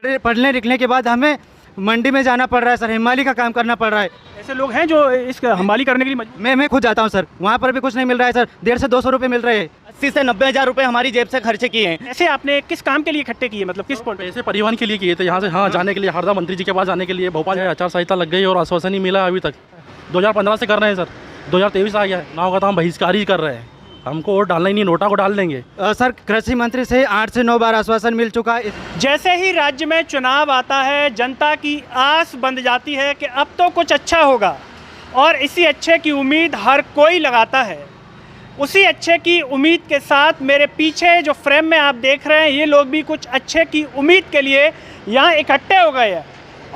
पढ़ने लिखने के बाद हमें मंडी में जाना पड़ रहा है सर, हिमाली का काम करना पड़ रहा है। ऐसे लोग हैं जो इस हमाली करने के लिए मैं खुद जाता हूँ सर, वहाँ पर भी कुछ नहीं मिल रहा है सर, 150 से 200 रुपये मिल रहे हैं। 80 से 90 हज़ार रुपये हमारी जेब से खर्चे किए हैं। ऐसे आपने किस काम के लिए इकट्ठे किए, मतलब किस पॉइंट? पैसे परिवहन के लिए किए थे, यहाँ से जाने के लिए, हरदा मंत्री जी के पास जाने के लिए। भोपाल आचार संहिता लग गई और आश्वासन नहीं मिला अभी तक। 2015 से कर रहे हैं सर, 2023 आ गया है, नाव का तो हम बहिष्कार ही कर रहे हैं। हमको वोट डालना ही नहीं, नोटा को डाल देंगे। सर कृषि मंत्री से 8 से 9 बार आश्वासन मिल चुका है। जैसे ही राज्य में चुनाव आता है, जनता की आस बंध जाती है कि अब तो कुछ अच्छा होगा, और इसी अच्छे की उम्मीद हर कोई लगाता है। उसी अच्छे की उम्मीद के साथ मेरे पीछे जो फ्रेम में आप देख रहे हैं, ये लोग भी कुछ अच्छे की उम्मीद के लिए यहाँ इकट्ठे हो गए हैं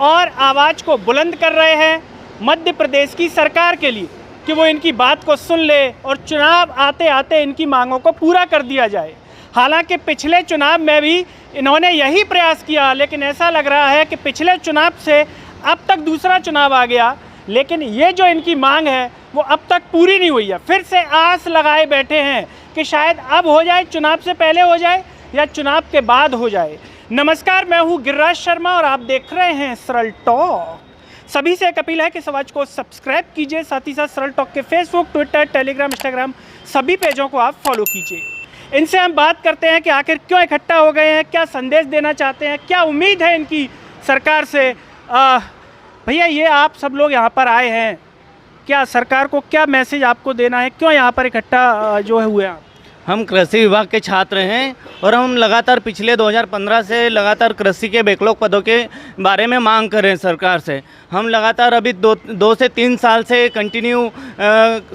और आवाज़ को बुलंद कर रहे हैं मध्य प्रदेश की सरकार के लिए कि वो इनकी बात को सुन ले और चुनाव आते आते इनकी मांगों को पूरा कर दिया जाए। हालांकि पिछले चुनाव में भी इन्होंने यही प्रयास किया, लेकिन ऐसा लग रहा है कि पिछले चुनाव से अब तक दूसरा चुनाव आ गया, लेकिन ये जो इनकी मांग है वो अब तक पूरी नहीं हुई है। फिर से आस लगाए बैठे हैं कि शायद अब हो जाए, चुनाव से पहले हो जाए या चुनाव के बाद हो जाए। नमस्कार, मैं हूँ गिरिराज शर्मा और आप देख रहे हैं सरल टॉक। सभी से एक अपील है कि इस आवाज़ को सब्सक्राइब कीजिए, साथ ही साथ सरल टॉक के फेसबुक, ट्विटर, टेलीग्राम, इंस्टाग्राम सभी पेजों को आप फॉलो कीजिए। इनसे हम बात करते हैं कि आखिर क्यों इकट्ठा हो गए हैं, क्या संदेश देना चाहते हैं, क्या उम्मीद है इनकी सरकार से। भैया, ये आप सब लोग यहाँ पर आए हैं, क्या सरकार को क्या मैसेज आपको देना है, क्यों यहाँ पर इकट्ठा जो है हुए आप? हम कृषि विभाग के छात्र हैं और हम लगातार पिछले 2015 से लगातार कृषि के बैकलॉग पदों के बारे में मांग कर रहे हैं सरकार से। हम लगातार अभी दो से 3 साल से कंटिन्यू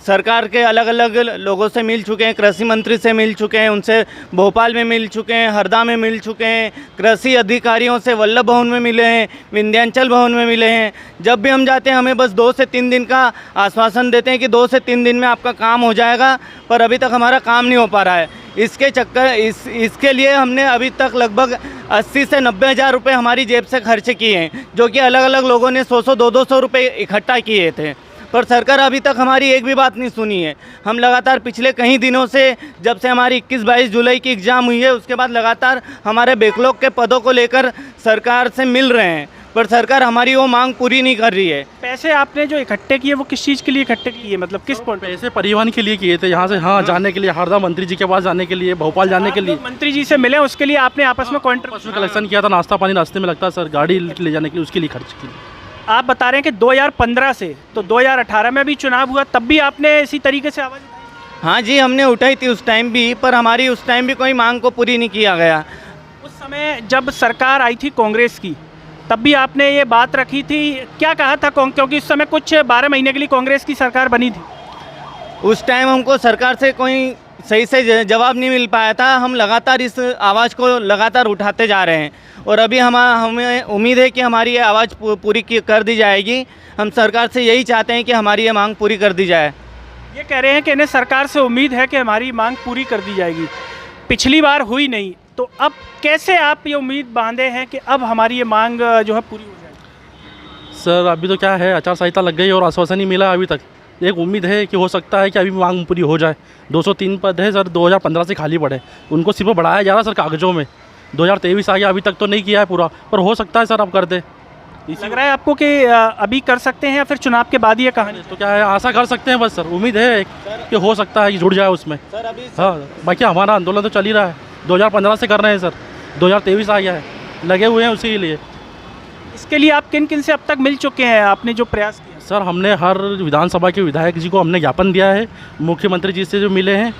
सरकार के अलग अलग लोगों से मिल चुके हैं। कृषि मंत्री से मिल चुके हैं, उनसे भोपाल में मिल चुके हैं, हरदा में मिल चुके हैं, कृषि अधिकारियों से वल्लभ भवन में मिले हैं, विंध्याचल भवन में मिले हैं। जब भी हम जाते हैं हमें बस 2 से 3 दिन का आश्वासन देते हैं कि 2 से 3 दिन में आपका काम हो जाएगा, पर अभी तक हमारा काम नहीं हो पा रहा है। इसके लिए हमने अभी तक लगभग 80 से 90 हज़ार रुपये हमारी जेब से खर्चे किए हैं, जो कि अलग अलग लोगों ने 100 200 रुपये इकट्ठा किए थे, पर सरकार अभी तक हमारी एक भी बात नहीं सुनी है। हम लगातार पिछले कई दिनों से, जब से हमारी 21-22 जुलाई की एग्ज़ाम हुई है, उसके बाद लगातार हमारे बैकलॉग के पदों को लेकर सरकार से मिल रहे हैं, पर सरकार हमारी वो मांग पूरी नहीं कर रही है। पैसे आपने जो इकट्ठे किए वो किस चीज़ के लिए इकट्ठे किए, मतलब किस पॉइंट? पैसे परिवहन के लिए किए थे, यहाँ से जाने के लिए, हरदा मंत्री जी के पास जाने के लिए, भोपाल जाने के लिए। मंत्री जी से मिले, उसके लिए आपने आपस में कॉन्ट्रीब्यूशन कलेक्शन किया था, नाश्ता पानी रास्ते में लगता है सर, गाड़ी ले जाने के लिए, उसके लिए खर्च किया। आप बता रहे हैं कि 2015 से, तो 2018 में भी चुनाव हुआ, तब भी आपने इसी तरीके से आवाज़ उठाई? हाँ जी, हमने उठाई थी उस टाइम भी, पर हमारी उस टाइम भी कोई मांग को पूरी नहीं किया गया। उस समय जब सरकार आई थी कांग्रेस की, तब भी आपने ये बात रखी थी, क्या कहा था? क्योंकि उस समय कुछ 12 महीने के लिए कांग्रेस की सरकार बनी थी। उस टाइम हमको सरकार से कोई सही से जवाब नहीं मिल पाया था। हम लगातार इस आवाज़ को लगातार उठाते जा रहे हैं और अभी हमें उम्मीद है कि हमारी ये आवाज़ पूरी कर दी जाएगी। हम सरकार से यही चाहते हैं कि हमारी ये मांग पूरी कर दी जाए। ये कह रहे हैं कि इन्हें सरकार से उम्मीद है कि हमारी मांग पूरी कर दी जाएगी, पिछली बार हुई नहीं, तो अब कैसे आप ये उम्मीद बांधे हैं कि अब हमारी ये मांग जो है पूरी हो जाएगी? सर अभी तो क्या है, आचार संहिता लग गई और आश्वासन नहीं मिला अभी तक। एक उम्मीद है कि हो सकता है कि अभी मांग पूरी हो जाए। 203 पद है सर, 2015 से खाली पड़े, उनको सिर्फ बढ़ाया जा रहा सर कागजों में। 2023 आ गया, अभी तक तो नहीं किया है पूरा, पर हो सकता है सर अब कर दे। लग रहा है आपको कि अभी कर सकते हैं या फिर चुनाव के बाद ही ये कहानी? तो क्या है, आशा कर सकते हैं बस सर, उम्मीद है कि हो सकता है कि जुड़ जाए उसमें। हाँ, बाकी हमारा आंदोलन तो चल ही रहा है, 2015 से कर रहे हैं सर, 2023 आ गया है, लगे हुए हैं उसी के लिए। इसके लिए आप किन किन से अब तक मिल चुके हैं, आपने जो प्रयास किया? सर हमने हर विधानसभा के विधायक जी को हमने ज्ञापन दिया है, मुख्यमंत्री जी से जो मिले हैं,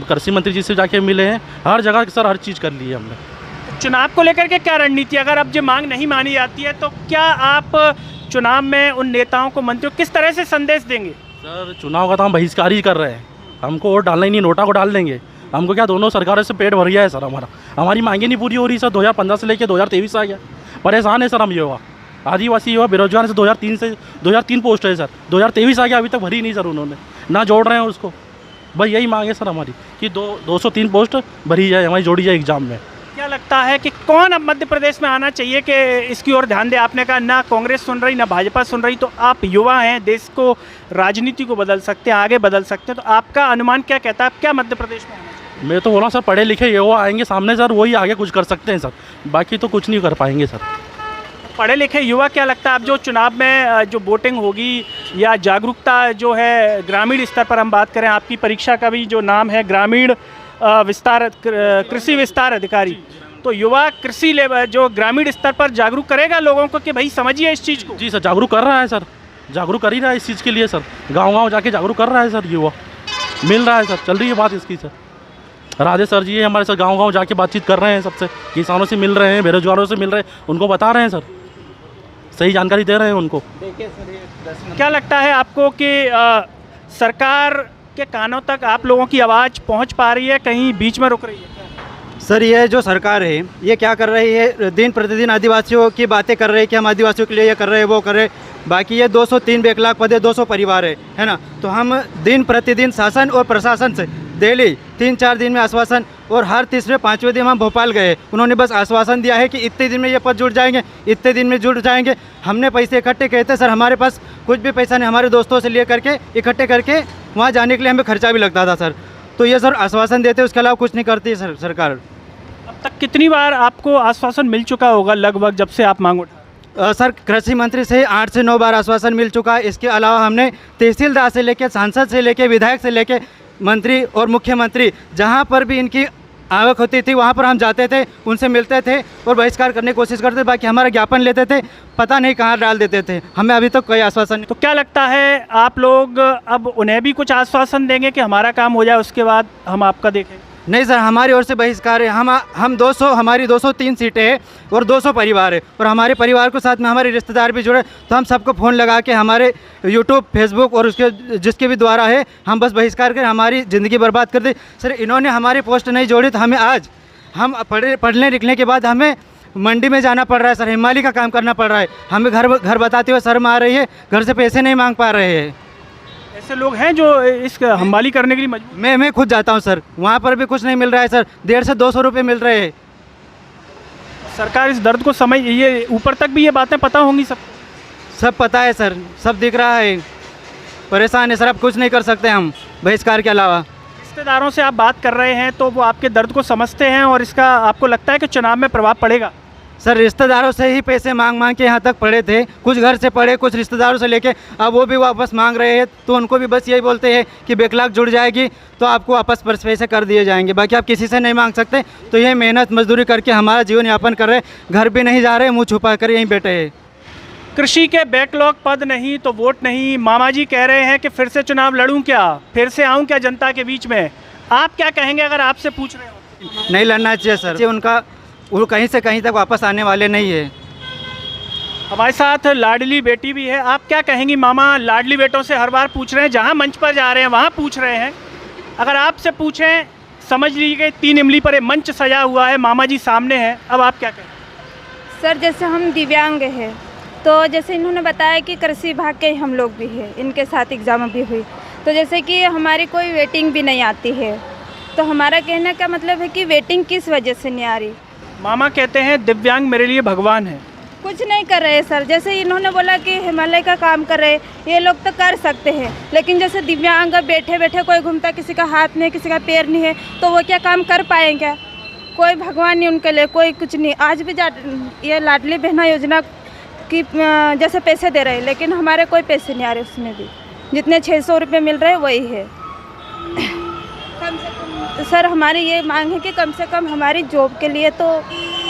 कृषि मंत्री जी से जाके मिले हैं, हर जगह सर हर चीज़ कर ली है हमने। चुनाव को लेकर के क्या रणनीति, अगर अब जो मांग नहीं मानी जाती है तो क्या आप चुनाव में उन नेताओं को, मंत्रियों को किस तरह से संदेश देंगे? सर चुनाव का तो हम बहिष्कार ही कर रहे हैं, हमको वोट डालना ही नहीं, नोटा को डाल देंगे। हमको क्या, दोनों सरकारों से पेट भर गया है सर हमारा, हमारी मांगे नहीं पूरी हो रही सर। 2015 से लेकर 2023 आ गया, परेशान है सर हम युवा, आदिवासी युवा बेरोजगार से 2003 पोस्ट है सर, 2023 आ गया, अभी तक भरी नहीं सर उन्होंने, ना जोड़ रहे हैं उसको। बस यही मांग है सर हमारी कि 203 पोस्ट भरी जाए, हमारी जोड़ी जाए एग्जाम में। क्या लगता है कि कौन अब मध्य प्रदेश में आना चाहिए कि इसकी ओर ध्यान दे? आपने कहा ना कांग्रेस सुन रही ना भाजपा सुन रही, तो आप युवा हैं, देश को, राजनीति को बदल सकते हैं, आगे बदल सकते हैं, तो आपका अनुमान क्या कहता है, क्या मध्य प्रदेश में आना चाहिए? मैं तो बोला सर, पढ़े लिखे युवा आएंगे सामने सर, वही आगे कुछ कर सकते हैं सर, बाकी तो कुछ नहीं कर पाएंगे सर। पढ़े लिखे युवा, क्या लगता है आप जो चुनाव में जो वोटिंग होगी या जागरूकता जो है ग्रामीण स्तर पर हम बात करें, आपकी परीक्षा का भी जो नाम है ग्रामीण कृषि विस्तार अधिकारी, तो युवा कृषि लेवल जो ग्रामीण स्तर पर जागरूक करेगा लोगों को कि भाई समझिए इस चीज़ को? जी सर, जागरूक कर रहा है सर, जागरूक कर ही रहा है इस चीज़ के लिए सर, गांव-गांव जाके जागरूक कर रहा है सर युवा, मिल रहा है सर, चल रही है बात इसकी सर। राधे सर जी हमारे सर गांव-गांव जाके बातचीत कर रहे हैं, सबसे किसानों से मिल रहे हैं, बेरोजगारों से मिल रहे हैं, उनको बता रहे हैं सर, सही जानकारी दे रहे हैं उनको। क्या लगता है आपको कि सरकार के कानों तक आप लोगों की आवाज़ पहुंच पा रही है, कहीं बीच में रुक रही है? सर ये जो सरकार है ये क्या कर रही है, दिन प्रतिदिन आदिवासियों की बातें कर रही है कि हम आदिवासियों के लिए ये कर रहे हैं वो कर रहे हैं, बाकी ये 203 बेकलाक पद है, 200 परिवार है ना। तो हम दिन प्रतिदिन शासन और प्रशासन से डेली 3-4 दिन में आश्वासन, और हर तीसरे 5वें दिन हम भोपाल गए, उन्होंने बस आश्वासन दिया है कि इतने दिन में ये पद जुड़ जाएंगे, इतने दिन में जुड़ जाएंगे। हमने पैसे इकट्ठे किए थे सर, हमारे पास कुछ भी पैसा नहीं, हमारे दोस्तों से ले करके इकट्ठे करके वहाँ जाने के लिए हमें खर्चा भी लगता था सर। तो ये सर आश्वासन देते, उसके अलावा कुछ नहीं करती सर सरकार। अब तक कितनी बार आपको आश्वासन मिल चुका होगा लगभग जब से आप मांग उठा? सर कृषि मंत्री से 8 से 9 बार आश्वासन मिल चुका है। इसके अलावा हमने तहसीलदार से लेकर सांसद से लेकर विधायक से लेकर मंत्री और मुख्यमंत्री, जहां पर भी इनकी आवक होती थी वहां पर हम जाते थे, उनसे मिलते थे और बहिष्कार करने की कोशिश करते थे, बाकी हमारा ज्ञापन लेते थे, पता नहीं कहाँ डाल देते थे, हमें अभी तक कोई आश्वासन नहीं। तो क्या लगता है आप लोग अब उन्हें भी कुछ आश्वासन देंगे कि हमारा काम हो जाए उसके बाद हम आपका देखें? नहीं सर, हमारी ओर से बहिष्कार है। हम 200, हमारी 203 सीटें हैं और 200 परिवार है, और हमारे परिवार के साथ में हमारे रिश्तेदार भी जुड़े, तो हम सबको फ़ोन लगा के हमारे यूट्यूब, फेसबुक और उसके जिसके भी द्वारा है हम बस बहिष्कार कर हमारी ज़िंदगी बर्बाद कर दी। सर इन्होंने हमारी पोस्ट नहीं जोड़ी तो हमें आज हम पढ़ने लिखने के बाद हमें मंडी में जाना पड़ रहा है सर, हिमालय का काम करना पड़ रहा है, हमें घर बताते हुए शर्म आ रही है, घर से पैसे नहीं मांग पा रहे हैं। ऐसे लोग हैं जो इस हमाली करने के लिए मजबूर? मैं खुद जाता हूं सर, वहां पर भी कुछ नहीं मिल रहा है सर, 150 से 200 रुपये मिल रहे हैं। सरकार इस दर्द को समझ, ये ऊपर तक भी ये बातें पता होंगी सब पता है सर, सब दिख रहा है, परेशान है सर, अब कुछ नहीं कर सकते हम बहिष्कार के अलावा। रिश्तेदारों से आप बात कर रहे हैं तो वो आपके दर्द को समझते हैं और इसका आपको लगता है कि चुनाव में प्रभाव पड़ेगा? सर रिश्तेदारों से ही पैसे मांग के यहाँ तक पड़े थे, कुछ घर से पड़े, कुछ रिश्तेदारों से लेके, अब वो भी वापस मांग रहे हैं, तो उनको भी बस यही बोलते हैं कि बेकलाक जुड़ जाएगी तो आपको वापस पैसे कर दिए जाएंगे, बाकी आप किसी से नहीं मांग सकते। तो ये मेहनत मजदूरी करके हमारा जीवन यापन कर रहे, घर भी नहीं जा रहे, मुँह छुपा कर यहीं बैठे हैं। कृषि के बैकलॉग पद नहीं तो वोट नहीं, मामा जी कह रहे हैं कि फिर से चुनाव लड़ूं क्या, फिर से आऊं क्या जनता के बीच में? आप क्या कहेंगे अगर आपसे पूछ रहे हो? नहीं लड़ना चाहिए सर, उनका वो कहीं से कहीं तक वापस आने वाले नहीं है। हमारे साथ लाडली बेटी भी है, आप क्या कहेंगी मामा? लाडली बेटों से हर बार पूछ रहे हैं, जहाँ मंच पर जा रहे हैं वहाँ पूछ रहे हैं, अगर आपसे पूछें, समझ लीजिए 3 इमली पर एक मंच सजा हुआ है, मामा जी सामने हैं, अब आप क्या कहें? सर जैसे हम दिव्यांग हैं, तो जैसे इन्होंने बताया कि कृषि विभाग के हम लोग भी हैं, इनके साथ एग्ज़ाम भी हुई, तो जैसे कि हमारी कोई वेटिंग भी नहीं आती है, तो हमारा कहने का मतलब है कि वेटिंग किस वजह से नहीं आ रही। मामा कहते हैं दिव्यांग मेरे लिए भगवान है। कुछ नहीं कर रहे सर, जैसे इन्होंने बोला कि हिमालय का काम कर रहे, ये लोग तो कर सकते हैं, लेकिन जैसे दिव्यांग बैठे बैठे कोई घूमता, किसी का हाथ नहीं, किसी का पैर नहीं है, तो वो क्या काम कर पाएंगे? कोई भगवान नहीं उनके लिए, कोई कुछ नहीं। आज भी ये लाडली बहना योजना की जैसे पैसे दे रहे हैं, लेकिन हमारे कोई पैसे नहीं आ रहे, उसमें भी जितने 600 रुपये मिल रहे हैं वही है। कम से कम सर हमारी ये मांग है कि कम से कम हमारी जॉब के लिए तो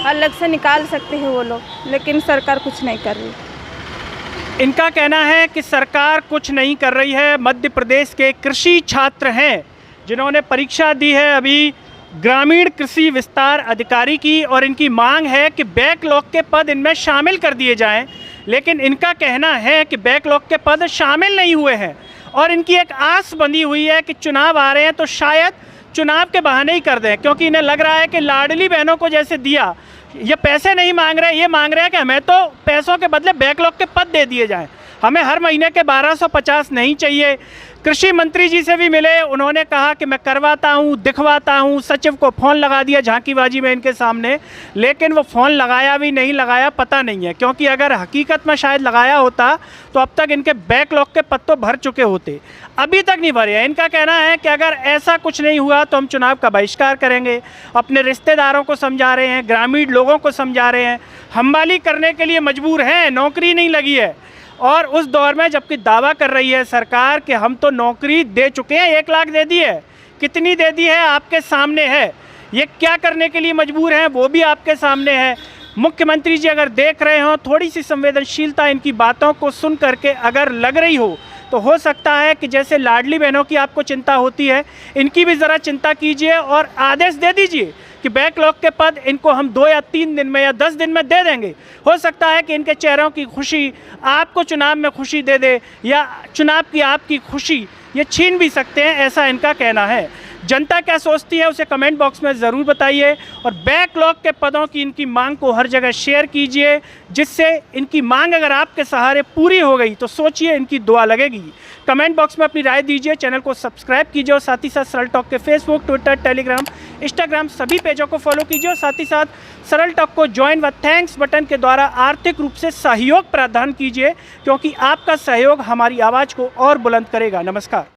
अलग से निकाल सकते हैं वो लोग, लेकिन सरकार कुछ नहीं कर रही। इनका कहना है कि सरकार कुछ नहीं कर रही है। मध्य प्रदेश के कृषि छात्र हैं जिन्होंने परीक्षा दी है अभी ग्रामीण कृषि विस्तार अधिकारी की, और इनकी मांग है कि बैकलॉग के पद इनमें शामिल कर दिए जाएं, लेकिन इनका कहना है कि बैकलॉग के पद शामिल नहीं हुए हैं, और इनकी एक आस बंधी हुई है कि चुनाव आ रहे हैं तो शायद चुनाव के बहाने ही कर दें, क्योंकि इन्हें लग रहा है कि लाडली बहनों को जैसे दिया, ये पैसे नहीं मांग रहे, ये मांग रहे हैं कि हमें तो पैसों के बदले बैकलॉग के पद दे दिए जाएं, हमें हर महीने के 1250 नहीं चाहिए। कृषि मंत्री जी से भी मिले, उन्होंने कहा कि मैं करवाता हूँ, दिखवाता हूँ, सचिव को फ़ोन लगा दिया झांकीबाजी में इनके सामने, लेकिन वो फ़ोन लगाया भी नहीं लगाया पता नहीं है, क्योंकि अगर हकीकत में शायद लगाया होता तो अब तक इनके बैकलॉग के पत्तों भर चुके होते, अभी तक नहीं भरे हैं। इनका कहना है कि अगर ऐसा कुछ नहीं हुआ तो हम चुनाव का बहिष्कार करेंगे। अपने रिश्तेदारों को समझा रहे हैं, ग्रामीण लोगों को समझा रहे हैं, हम्माली करने के लिए मजबूर हैं, नौकरी नहीं लगी है। और उस दौर में जबकि दावा कर रही है सरकार कि हम तो नौकरी दे चुके हैं, 1 लाख दे दी है, कितनी दे दी है आपके सामने है, ये क्या करने के लिए मजबूर हैं वो भी आपके सामने है। मुख्यमंत्री जी अगर देख रहे हो, थोड़ी सी संवेदनशीलता इनकी बातों को सुन करके अगर लग रही हो तो हो सकता है कि जैसे लाडली बहनों की आपको चिंता होती है, इनकी भी ज़रा चिंता कीजिए और आदेश दे दीजिए कि बैकलॉग के पद इनको हम 2 या 3 दिन में या 10 दिन में दे देंगे। हो सकता है कि इनके चेहरों की खुशी आपको चुनाव में खुशी दे दे, या चुनाव की आपकी खुशी ये छीन भी सकते हैं, ऐसा इनका कहना है। जनता क्या सोचती है उसे कमेंट बॉक्स में ज़रूर बताइए, और बैकलॉग के पदों की इनकी मांग को हर जगह शेयर कीजिए, जिससे इनकी मांग अगर आपके सहारे पूरी हो गई तो सोचिए इनकी दुआ लगेगी। कमेंट बॉक्स में अपनी राय दीजिए, चैनल को सब्सक्राइब कीजिए और साथ ही साथ सरल टॉक के फेसबुक, ट्विटर, टेलीग्राम, इंस्टाग्राम सभी पेजों को फॉलो कीजिए, और साथ ही साथ सरल टॉक को ज्वाइन व थैंक्स बटन के द्वारा आर्थिक रूप से सहयोग प्रदान कीजिए, क्योंकि आपका सहयोग हमारी आवाज़ को और बुलंद करेगा। नमस्कार।